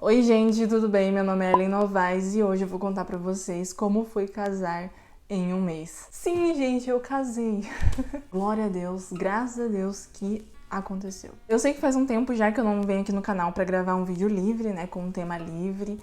Oi gente, tudo bem? Meu nome é Ellen Novaes e hoje eu vou contar pra vocês como foi casar em um mês. Sim, gente, eu casei. Glória a Deus, graças a Deus que aconteceu. Eu sei que faz um tempo já que eu não venho aqui no canal pra gravar um vídeo livre, né, com um tema livre,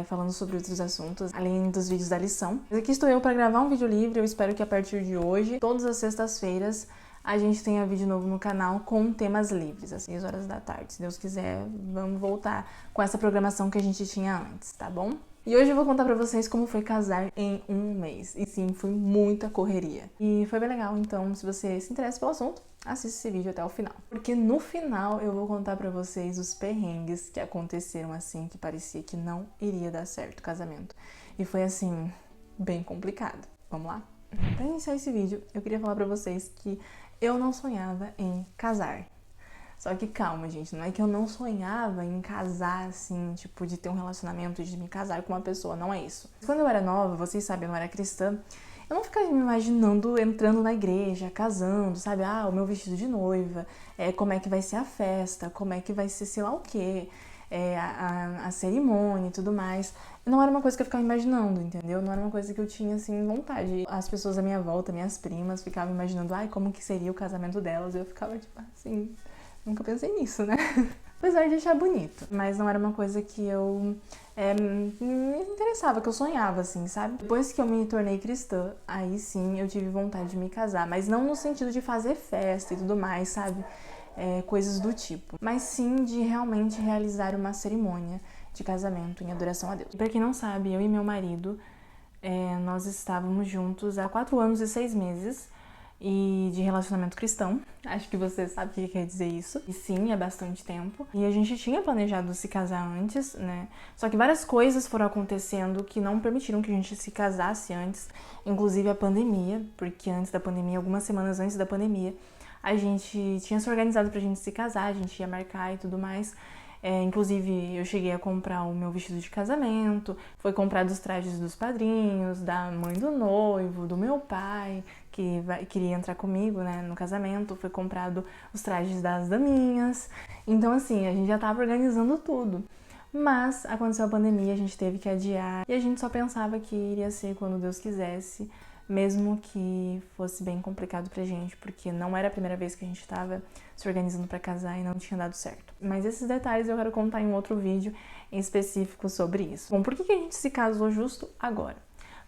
falando sobre outros assuntos, além dos vídeos da lição. Mas aqui estou eu pra gravar um vídeo livre, eu espero que a partir de hoje, todas as sextas-feiras, a gente tenha vídeo novo no canal com temas livres, às 6 horas da tarde. Se Deus quiser, vamos voltar com essa programação que a gente tinha antes, tá bom? E hoje eu vou contar pra vocês como foi casar em um mês. E sim, foi muita correria. E foi bem legal, então se você se interessa pelo assunto, assista esse vídeo até o final. Porque no final eu vou contar pra vocês os perrengues que aconteceram assim, que parecia que não iria dar certo o casamento. E foi assim, bem complicado. Vamos lá? Pra iniciar esse vídeo, eu queria falar pra vocês que eu não sonhava em casar. Só que calma, gente, não é que eu não sonhava em casar, assim, tipo, de ter um relacionamento, de me casar com uma pessoa, não é isso. Quando eu era nova, vocês sabem, eu não era cristã, eu não ficava me imaginando entrando na igreja, casando, sabe? Ah, o meu vestido de noiva, como é que vai ser a festa, como é que vai ser sei lá o quê, a cerimônia e tudo mais. Não era uma coisa que eu ficava imaginando, entendeu? Não era uma coisa que eu tinha, assim, vontade. As pessoas à minha volta, minhas primas, ficavam imaginando, ai, como que seria o casamento delas. Eu ficava, tipo, assim, nunca pensei nisso, né? Apesar de achar bonito. Mas não era uma coisa que eu me interessava, que eu sonhava, assim, sabe? Depois que eu me tornei cristã, aí sim eu tive vontade de me casar. Mas não no sentido de fazer festa e tudo mais, sabe? Coisas do tipo. Mas sim de realmente realizar uma cerimônia de casamento em adoração a Deus. Pra quem não sabe, eu e meu marido, nós estávamos juntos há 4 anos e 6 meses e de relacionamento cristão. Acho que você sabe o que quer dizer isso. E sim, é bastante tempo. E a gente tinha planejado se casar antes, né? Só que várias coisas foram acontecendo que não permitiram que a gente se casasse antes. Inclusive a pandemia, porque antes da pandemia, algumas semanas antes da pandemia, a gente tinha se organizado pra gente se casar, a gente ia marcar e tudo mais. Inclusive, eu cheguei a comprar o meu vestido de casamento, foi comprado os trajes dos padrinhos, da mãe do noivo, do meu pai, que queria entrar comigo, né, no casamento, foi comprado os trajes das daminhas. Então, assim, a gente já tava organizando tudo. Mas aconteceu a pandemia, a gente teve que adiar e a gente só pensava que iria ser quando Deus quisesse, mesmo que fosse bem complicado pra gente, porque não era a primeira vez que a gente tava se organizando pra casar e não tinha dado certo. Mas esses detalhes eu quero contar em um outro vídeo em específico sobre isso. Bom, por que a gente se casou justo agora?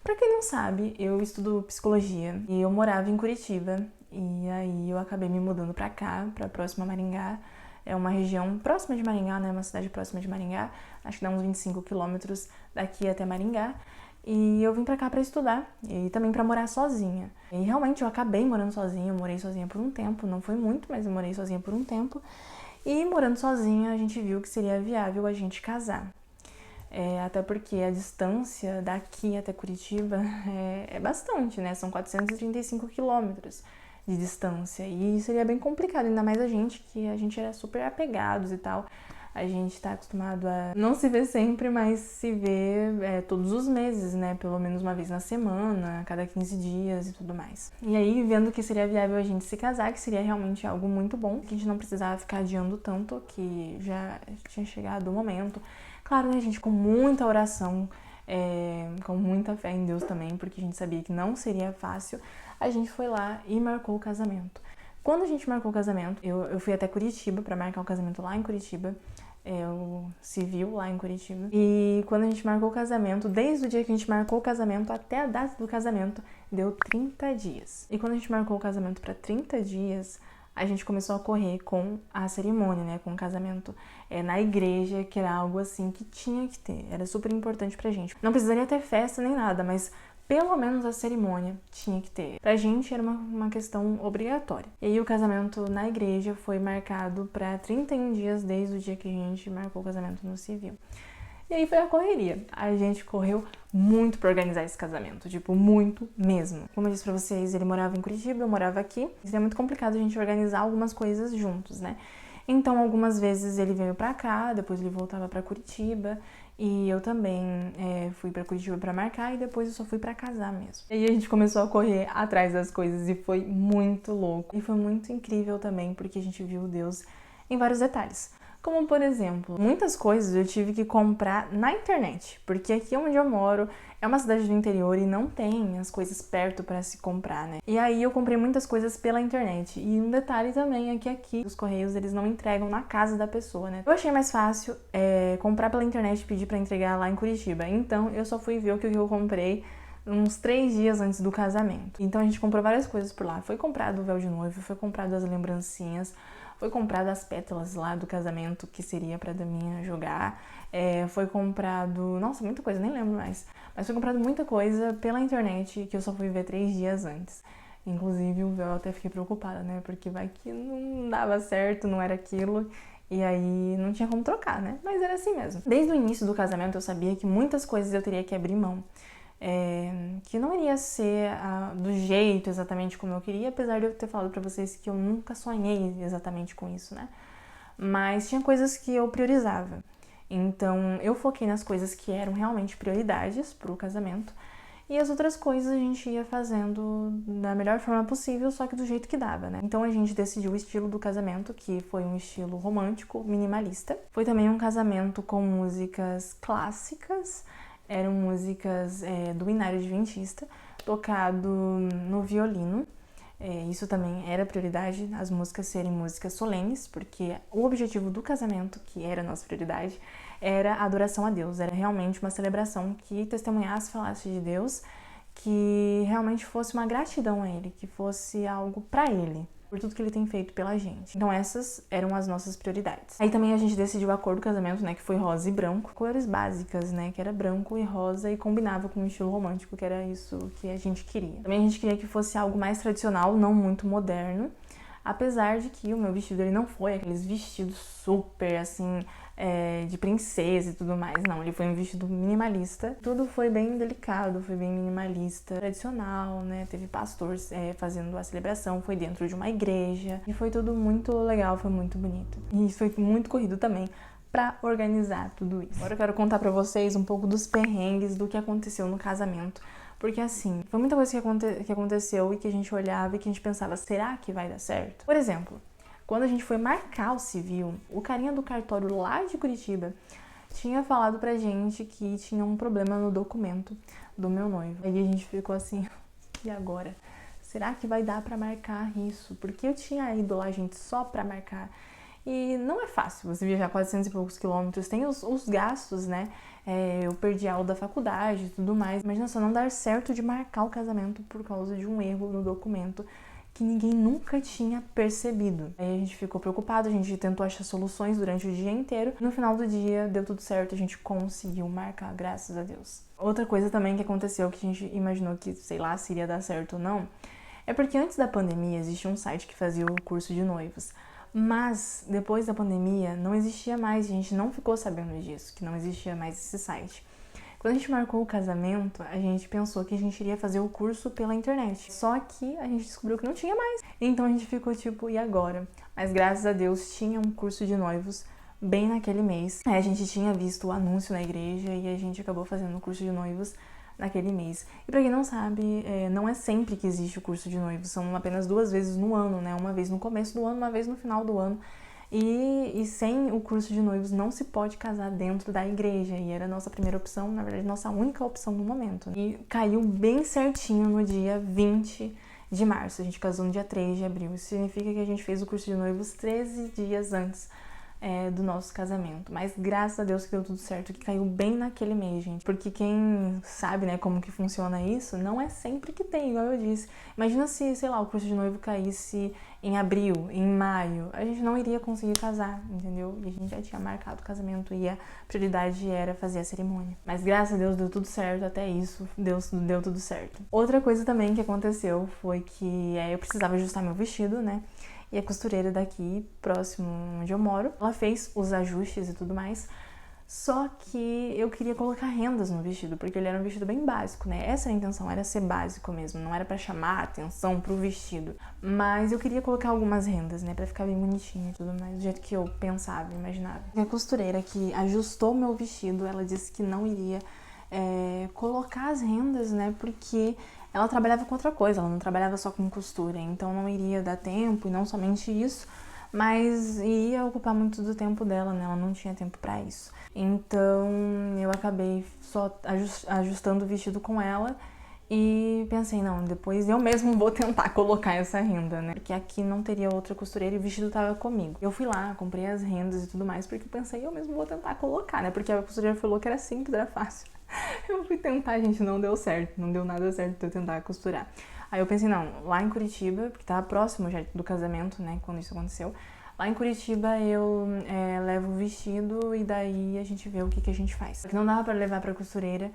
Pra quem não sabe, eu estudo psicologia e eu morava em Curitiba e aí eu acabei me mudando pra cá, pra próxima a Maringá. É uma região próxima de Maringá, né? Uma cidade próxima de Maringá, acho que dá uns 25 quilômetros daqui até Maringá. E eu vim pra cá pra estudar e também pra morar sozinha. E realmente eu acabei morando sozinha, eu morei sozinha por um tempo, não foi muito, mas eu morei sozinha por um tempo. E morando sozinha a gente viu que seria viável a gente casar. Até porque a distância daqui até Curitiba é bastante, né? São 435 quilômetros de distância e seria bem complicado, ainda mais que a gente era super apegados e tal. A gente tá acostumado a não se ver sempre, mas se ver todos os meses, né? Pelo menos uma vez na semana, a cada 15 dias e tudo mais. E aí, vendo que seria viável a gente se casar, que seria realmente algo muito bom, que a gente não precisava ficar adiando tanto, que já tinha chegado o momento. Claro, né, gente, com muita oração, com muita fé em Deus também, porque a gente sabia que não seria fácil, a gente foi lá e marcou o casamento. Quando a gente marcou o casamento, eu fui até Curitiba pra marcar o casamento lá em Curitiba, o civil lá em Curitiba. E quando a gente marcou o casamento, desde o dia que a gente marcou o casamento até a data do casamento, deu 30 dias. E quando a gente marcou o casamento pra 30 dias, a gente começou a correr com a cerimônia, né, com o casamento na igreja, que era algo assim que tinha que ter, era super importante pra gente. Não precisaria ter festa nem nada, mas pelo menos a cerimônia tinha que ter. Pra gente era uma questão obrigatória. E aí o casamento na igreja foi marcado pra 31 dias desde o dia que a gente marcou o casamento no civil. E aí foi a correria. A gente correu muito pra organizar esse casamento, tipo, muito mesmo. Como eu disse pra vocês, ele morava em Curitiba, eu morava aqui. Seria muito complicado a gente organizar algumas coisas juntos, né? Então, algumas vezes ele veio pra cá, depois ele voltava pra Curitiba. E eu também fui pra Curitiba pra marcar e depois eu só fui pra casar mesmo. E aí a gente começou a correr atrás das coisas e foi muito louco. E foi muito incrível também, porque a gente viu Deus em vários detalhes. Como, por exemplo, muitas coisas eu tive que comprar na internet, porque aqui onde eu moro é uma cidade do interior e não tem as coisas perto para se comprar, né? E aí eu comprei muitas coisas pela internet. E um detalhe também é que aqui os correios, eles não entregam na casa da pessoa, né? Eu achei mais fácil comprar pela internet e pedir para entregar lá em Curitiba. Então eu só fui ver o que eu comprei uns 3 dias antes do casamento. Então a gente comprou várias coisas por lá. Foi comprado o véu de noivo, foi comprado as lembrancinhas, foi comprado as pétalas lá do casamento que seria pra Daminha jogar. Foi comprado... Nossa, muita coisa, nem lembro mais. Mas foi comprado muita coisa pela internet que eu só fui ver 3 dias antes. Inclusive o véu eu até fiquei preocupada, né? Porque vai que não dava certo, não era aquilo. E aí não tinha como trocar, né? Mas era assim mesmo. Desde o início do casamento eu sabia que muitas coisas eu teria que abrir mão. Que não iria ser do jeito exatamente como eu queria, apesar de eu ter falado pra vocês que eu nunca sonhei exatamente com isso, né? Mas tinha coisas que eu priorizava. Então eu foquei nas coisas que eram realmente prioridades pro casamento e as outras coisas a gente ia fazendo da melhor forma possível, só que do jeito que dava, né? Então a gente decidiu o estilo do casamento, que foi um estilo romântico, minimalista. Foi também um casamento com músicas clássicas. Eram músicas do Inário Adventista, tocado no violino. Isso também era prioridade, as músicas serem músicas solenes, porque o objetivo do casamento, que era a nossa prioridade, era a adoração a Deus. Era realmente uma celebração que testemunhasse, falasse de Deus, que realmente fosse uma gratidão a Ele, que fosse algo pra Ele, por tudo que Ele tem feito pela gente. Então essas eram as nossas prioridades. Aí também a gente decidiu a cor do casamento, né, que foi rosa e branco. Cores básicas, né, que era branco e rosa e combinava com o estilo romântico, que era isso que a gente queria. Também a gente queria que fosse algo mais tradicional, não muito moderno. Apesar de que o meu vestido, ele não foi aqueles vestidos super, assim, de princesa e tudo mais. Não, ele foi um vestido minimalista. Tudo foi bem delicado, foi bem minimalista, tradicional, né? Teve pastores fazendo a celebração, foi dentro de uma igreja. E foi tudo muito legal, foi muito bonito. E isso foi muito corrido também pra organizar tudo isso. Agora eu quero contar pra vocês um pouco dos perrengues do que aconteceu no casamento. Porque assim, foi muita coisa que aconteceu e que a gente olhava e que a gente pensava, será que vai dar certo? Por exemplo, quando a gente foi marcar o civil, o carinha do cartório lá de Curitiba tinha falado pra gente que tinha um problema no documento do meu noivo. Aí a gente ficou assim, e agora? Será que vai dar pra marcar isso? Porque eu tinha ido lá, gente, só pra marcar. E não é fácil você viajar 400 e poucos quilômetros, tem os gastos, né? Eu perdi a aula da faculdade e tudo mais. Imagina só não dar certo de marcar o casamento por causa de um erro no documento que ninguém nunca tinha percebido. Aí a gente ficou preocupado, a gente tentou achar soluções durante o dia inteiro. No final do dia deu tudo certo, a gente conseguiu marcar, graças a Deus. Outra coisa também que aconteceu, que a gente imaginou que, sei lá, se iria dar certo ou não, é porque antes da pandemia existia um site que fazia o curso de noivos. Mas depois da pandemia não existia mais, a gente não ficou sabendo disso, que não existia mais esse site. Quando a gente marcou o casamento, a gente pensou que a gente iria fazer o curso pela internet. Só que a gente descobriu que não tinha mais. Então a gente ficou tipo, e agora? Mas graças a Deus tinha um curso de noivos bem naquele mês. A gente tinha visto o anúncio na igreja e a gente acabou fazendo o curso de noivos naquele mês. E pra quem não sabe, não é sempre que existe o curso de noivos, são apenas 2 vezes no ano, né? Uma vez no começo do ano, uma vez no final do ano. E sem o curso de noivos não se pode casar dentro da igreja. E era a nossa primeira opção, na verdade, nossa única opção no momento. E caiu bem certinho no dia 20 de março. A gente casou no dia 3 de abril. Isso significa que a gente fez o curso de noivos 13 dias antes do nosso casamento. Mas graças a Deus que deu tudo certo, que caiu bem naquele mês, gente. Porque quem sabe, né, como que funciona isso, não é sempre que tem, igual eu disse. Imagina se, sei lá, o curso de noivo caísse em abril, em maio. A gente não iria conseguir casar, entendeu? E a gente já tinha marcado o casamento e a prioridade era fazer a cerimônia. Mas graças a Deus deu tudo certo, até isso, Deus deu tudo certo. Outra coisa também que aconteceu foi que eu precisava ajustar meu vestido, né? E a costureira daqui, próximo onde eu moro, ela fez os ajustes e tudo mais. Só que eu queria colocar rendas no vestido, porque ele era um vestido bem básico, né? Essa era a intenção, era ser básico mesmo, não era pra chamar a atenção pro vestido. Mas eu queria colocar algumas rendas, né? Pra ficar bem bonitinho e tudo mais, do jeito que eu pensava, imaginava. E a costureira que ajustou meu vestido, ela disse que não iria colocar as rendas, né? Porque ela trabalhava com outra coisa, ela não trabalhava só com costura, então não iria dar tempo, e não somente isso, mas ia ocupar muito do tempo dela, né? Ela não tinha tempo pra isso. Então eu acabei só ajustando o vestido com ela e pensei, não, depois eu mesmo vou tentar colocar essa renda, né? Porque aqui não teria outra costureira e o vestido tava comigo. Eu fui lá, comprei as rendas e tudo mais, porque eu pensei, eu mesmo vou tentar colocar, né? Porque a costureira falou que era simples, era fácil. Eu fui tentar, gente, não deu certo, não deu nada certo de eu tentar costurar. Aí eu pensei, não, lá em Curitiba, porque tava próximo já do casamento, né, quando isso aconteceu, lá em Curitiba eu levo o vestido e daí a gente vê o que a gente faz. Porque não dava pra levar pra costureira,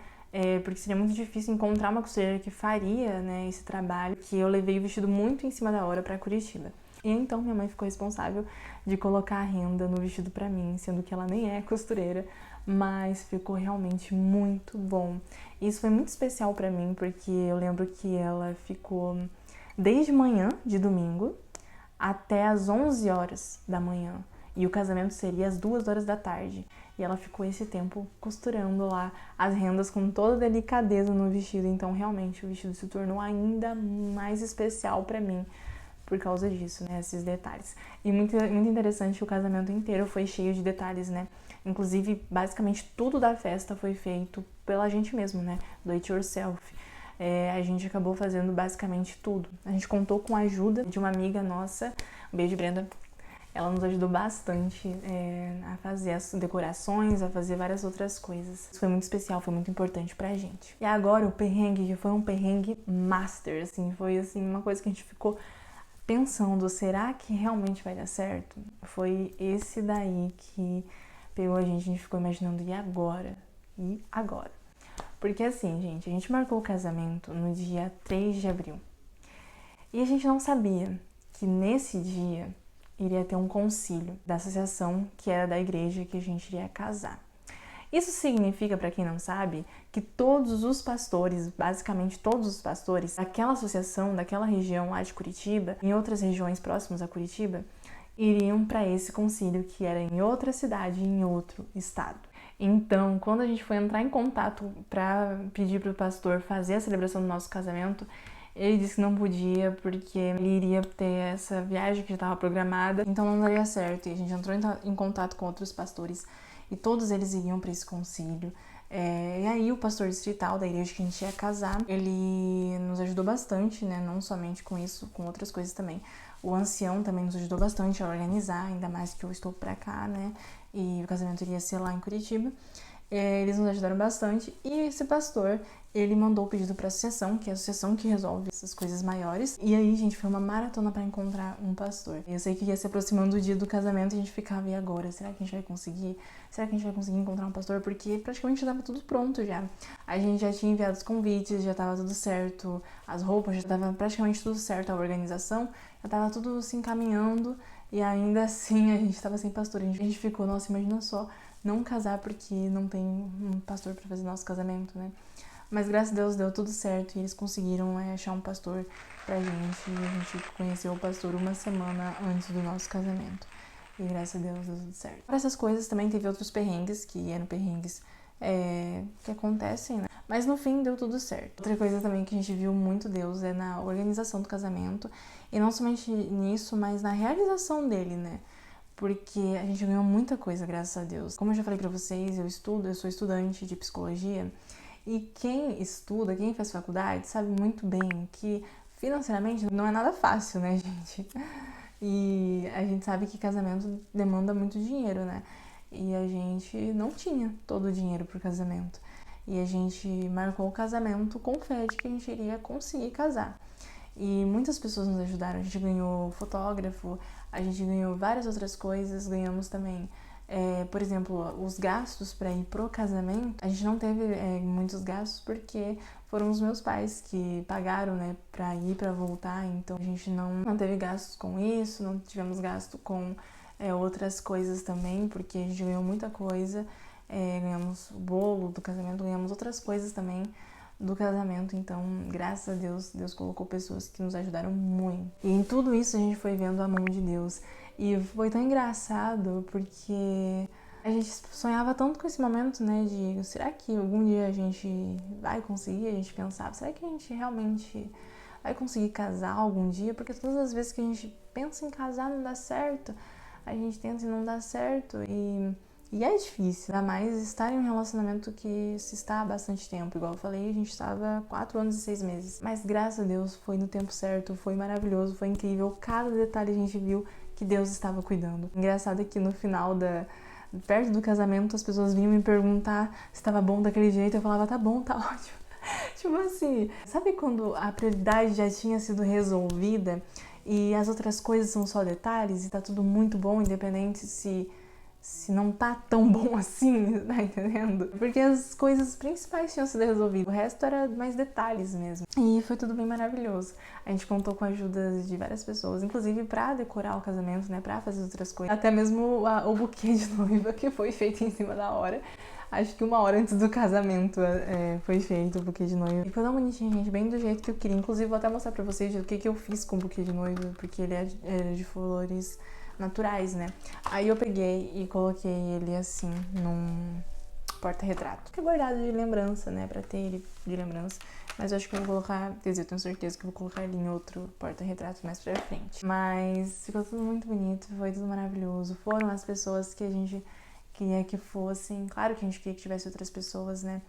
porque seria muito difícil encontrar uma costureira que faria, né, esse trabalho, que eu levei o vestido muito em cima da hora pra Curitiba. E então minha mãe ficou responsável de colocar a renda no vestido pra mim, sendo que ela nem é costureira, mas ficou realmente muito bom. Isso foi muito especial pra mim, porque eu lembro que ela ficou desde manhã de domingo até as 11 horas da manhã. E o casamento seria às 2 horas da tarde. E ela ficou esse tempo costurando lá as rendas com toda delicadeza no vestido. Então, realmente, o vestido se tornou ainda mais especial pra mim por causa disso, né? Esses detalhes. E muito interessante, o casamento inteiro foi cheio de detalhes, né? Inclusive, basicamente tudo da festa foi feito pela gente mesmo, né? Do it yourself. A gente acabou fazendo basicamente tudo. A gente contou com a ajuda de uma amiga nossa, um beijo, Brenda. Ela nos ajudou bastante a fazer as decorações, a fazer várias outras coisas. Isso foi muito especial, foi muito importante pra gente. E agora o perrengue, que foi um perrengue master, assim, foi assim, uma coisa que a gente ficou pensando, será que realmente vai dar certo? Foi esse daí que pegou a gente ficou imaginando, e agora? E agora? Porque assim, gente, a gente marcou o casamento no dia 3 de abril. E a gente não sabia que nesse dia iria ter um concílio da associação que era da igreja que a gente iria casar. Isso significa, para quem não sabe, que todos os pastores, basicamente todos os pastores daquela associação, daquela região lá de Curitiba, em outras regiões próximas a Curitiba, iriam para esse concílio que era em outra cidade, em outro estado. Então, quando a gente foi entrar em contato para pedir para o pastor fazer a celebração do nosso casamento, ele disse que não podia porque ele iria ter essa viagem que já estava programada, então não daria certo. E a gente entrou em contato com outros pastores e todos eles iriam para esse concílio. E aí o pastor distrital da igreja que a gente ia casar, ele nos ajudou bastante, né? Não somente com isso, com outras coisas também. O ancião também nos ajudou bastante a organizar, ainda mais que eu estou pra cá, né? E o casamento iria ser lá em Curitiba. Eles nos ajudaram bastante. E esse pastor, ele mandou o pedido pra associação, que é a associação que resolve essas coisas maiores. E aí, gente, foi uma maratona pra encontrar um pastor. Eu sei que ia se aproximando o dia do casamento e a gente ficava, e agora? Será que a gente vai conseguir? Será que a gente vai conseguir encontrar um pastor? Porque praticamente já tava tudo pronto já. A gente já tinha enviado os convites, já tava tudo certo. As roupas, já tava praticamente tudo certo. A organização, já tava tudo se encaminhando. E ainda assim, a gente tava sem pastor. A gente ficou, nossa, imagina só, não casar porque não tem um pastor para fazer nosso casamento, né? Mas graças a Deus deu tudo certo e eles conseguiram achar um pastor pra gente. E a gente conheceu o pastor uma semana antes do nosso casamento. E graças a Deus deu tudo certo. Para essas coisas também teve outros perrengues, que eram perrengues que acontecem, né? Mas no fim deu tudo certo. Outra coisa também que a gente viu muito Deus é na organização do casamento. E não somente nisso, mas na realização dele, né? Porque a gente ganhou muita coisa, graças a Deus. Como eu já falei pra vocês, eu sou estudante de psicologia, e quem estuda, quem faz faculdade, sabe muito bem que financeiramente não é nada fácil, né, gente? E a gente sabe que casamento demanda muito dinheiro, né? E a gente não tinha todo o dinheiro pro casamento. E a gente marcou o casamento com fé de que a gente iria conseguir casar. E muitas pessoas nos ajudaram. A gente ganhou fotógrafo, a gente ganhou várias outras coisas. Ganhamos também, por exemplo, os gastos para ir pro casamento. A gente não teve muitos gastos porque foram os meus pais que pagaram, né, para ir, para voltar. Então a gente não teve gastos com isso, não tivemos gasto com outras coisas também, porque a gente ganhou muita coisa. Ganhamos o bolo do casamento, ganhamos outras coisas também do casamento, então, graças a Deus, Deus colocou pessoas que nos ajudaram muito. E em tudo isso a gente foi vendo a mão de Deus. E foi tão engraçado, porque a gente sonhava tanto com esse momento, né, de será que algum dia a gente vai conseguir? A gente pensava, será que a gente realmente vai conseguir casar algum dia? Porque todas as vezes que a gente pensa em casar não dá certo, a gente tenta e não dá certo, e é difícil, ainda mais estar em um relacionamento que se está há bastante tempo. Igual eu falei, a gente estava 4 anos e 6 meses. Mas graças a Deus foi no tempo certo, foi maravilhoso, foi incrível. Cada detalhe a gente viu que Deus estava cuidando. Engraçado é que no final perto do casamento, as pessoas vinham me perguntar se estava bom daquele jeito. Eu falava, tá bom, tá ótimo. Tipo assim, sabe quando a prioridade já tinha sido resolvida e as outras coisas são só detalhes e tá tudo muito bom, independente se não tá tão bom assim, tá entendendo? Porque as coisas principais tinham sido resolvidas, o resto era mais detalhes mesmo. E foi tudo bem maravilhoso. A gente contou com a ajuda de várias pessoas, inclusive pra decorar o casamento, né, pra fazer outras coisas. Até mesmo o buquê de noiva que foi feito em cima da hora. Acho que 1 hora antes do casamento foi feito o buquê de noiva. E foi tão bonitinho, gente, bem do jeito que eu queria. Inclusive, vou até mostrar pra vocês o que eu fiz com o buquê de noiva, porque ele era de flores naturais, né? Aí eu peguei e coloquei ele assim num porta-retrato. Que é guardado de lembrança, né? Pra ter ele de lembrança. Mas eu acho que eu vou colocar, quer dizer, eu tenho certeza que eu vou colocar ele em outro porta-retrato mais pra frente. Mas ficou tudo muito bonito, foi tudo maravilhoso. Foram as pessoas que a gente queria que fossem. Claro que a gente queria que tivesse outras pessoas, né?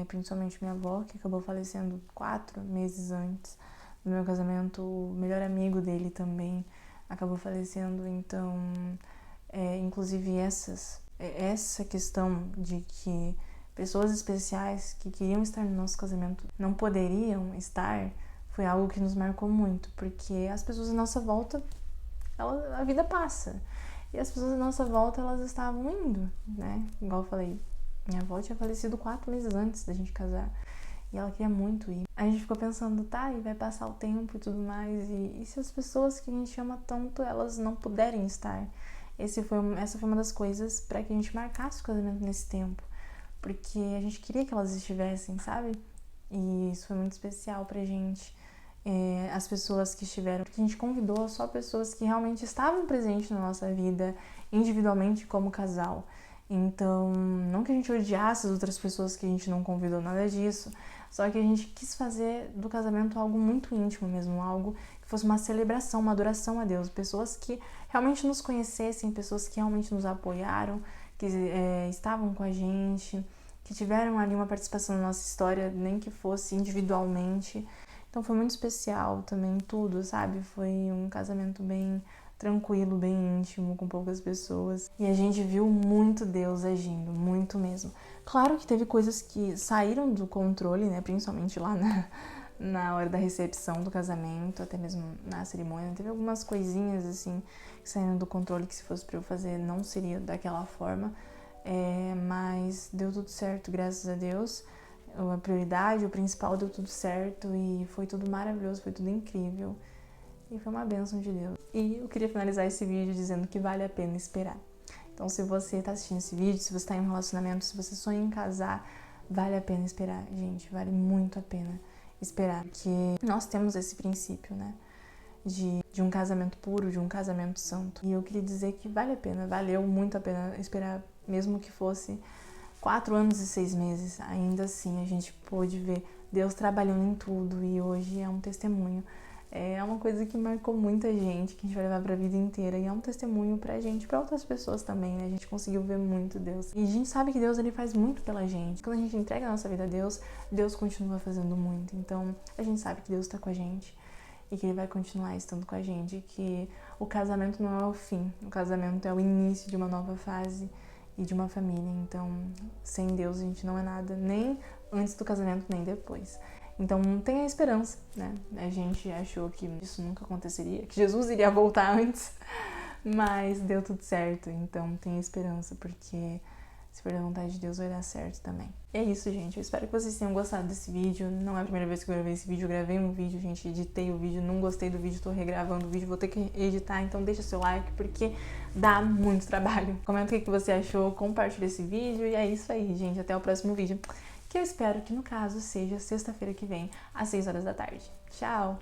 Principalmente minha avó, que acabou falecendo 4 meses antes do meu casamento. O melhor amigo dele também acabou falecendo, então, inclusive essa questão de que pessoas especiais que queriam estar no nosso casamento não poderiam estar, foi algo que nos marcou muito, porque as pessoas à nossa volta, a vida passa, e as pessoas à nossa volta, elas estavam indo, né? Igual eu falei, minha avó tinha falecido 4 meses antes da gente casar, e ela queria muito ir. A gente ficou pensando, tá, e vai passar o tempo e tudo mais, e se as pessoas que a gente ama tanto, elas não puderem estar? Essa foi uma das coisas para que a gente marcasse o casamento nesse tempo, porque a gente queria que elas estivessem, sabe? E isso foi muito especial pra gente. As pessoas que estiveram, porque a gente convidou só pessoas que realmente estavam presentes na nossa vida, individualmente como casal. Então, não que a gente odiasse as outras pessoas que a gente não convidou, nada disso. Só que a gente quis fazer do casamento algo muito íntimo mesmo, algo que fosse uma celebração, uma adoração a Deus. Pessoas que realmente nos conhecessem, pessoas que realmente nos apoiaram, que estavam com a gente, que tiveram ali uma participação na nossa história, nem que fosse individualmente. Então foi muito especial também tudo, sabe? Foi um casamento bem tranquilo, bem íntimo, com poucas pessoas. E a gente viu muito Deus agindo, muito mesmo. Claro que teve coisas que saíram do controle, né? Principalmente lá na hora da recepção do casamento, até mesmo na cerimônia. Teve algumas coisinhas, assim, que saíram do controle, que se fosse pra eu fazer não seria daquela forma. Mas deu tudo certo, graças a Deus. A prioridade, o principal, deu tudo certo e foi tudo maravilhoso, foi tudo incrível. E foi uma bênção de Deus. E eu queria finalizar esse vídeo dizendo que vale a pena esperar. Então, se você está assistindo esse vídeo, se você está em um relacionamento, se você sonha em casar, vale a pena esperar, gente. Vale muito a pena esperar. Porque nós temos esse princípio, né? De um casamento puro, de um casamento santo. E eu queria dizer que vale a pena, valeu muito a pena esperar, mesmo que fosse 4 anos e 6 meses. Ainda assim, a gente pôde ver Deus trabalhando em tudo e hoje é um testemunho. É uma coisa que marcou muita gente, que a gente vai levar pra vida inteira. E é um testemunho pra gente, pra outras pessoas também, né? A gente conseguiu ver muito Deus. E a gente sabe que Deus, ele faz muito pela gente. Quando a gente entrega a nossa vida a Deus, Deus continua fazendo muito. Então, a gente sabe que Deus tá com a gente. E que ele vai continuar estando com a gente. E que o casamento não é o fim. O casamento é o início de uma nova fase e de uma família. Então, sem Deus, a gente não é nada. Nem antes do casamento, nem depois. Então, tenha esperança, né? A gente achou que isso nunca aconteceria, que Jesus iria voltar antes, mas deu tudo certo. Então, tenha esperança, porque se for da vontade de Deus, vai dar certo também. E é isso, gente. Eu espero que vocês tenham gostado desse vídeo. Não é a primeira vez que eu gravei esse vídeo. Eu gravei um vídeo, gente, editei o vídeo, não gostei do vídeo, tô regravando o vídeo, vou ter que editar. Então, deixa seu like, porque dá muito trabalho. Comenta o que você achou, compartilha esse vídeo. E é isso aí, gente. Até o próximo vídeo, que eu espero que, no caso, seja sexta-feira que vem, às 6 horas da tarde. Tchau!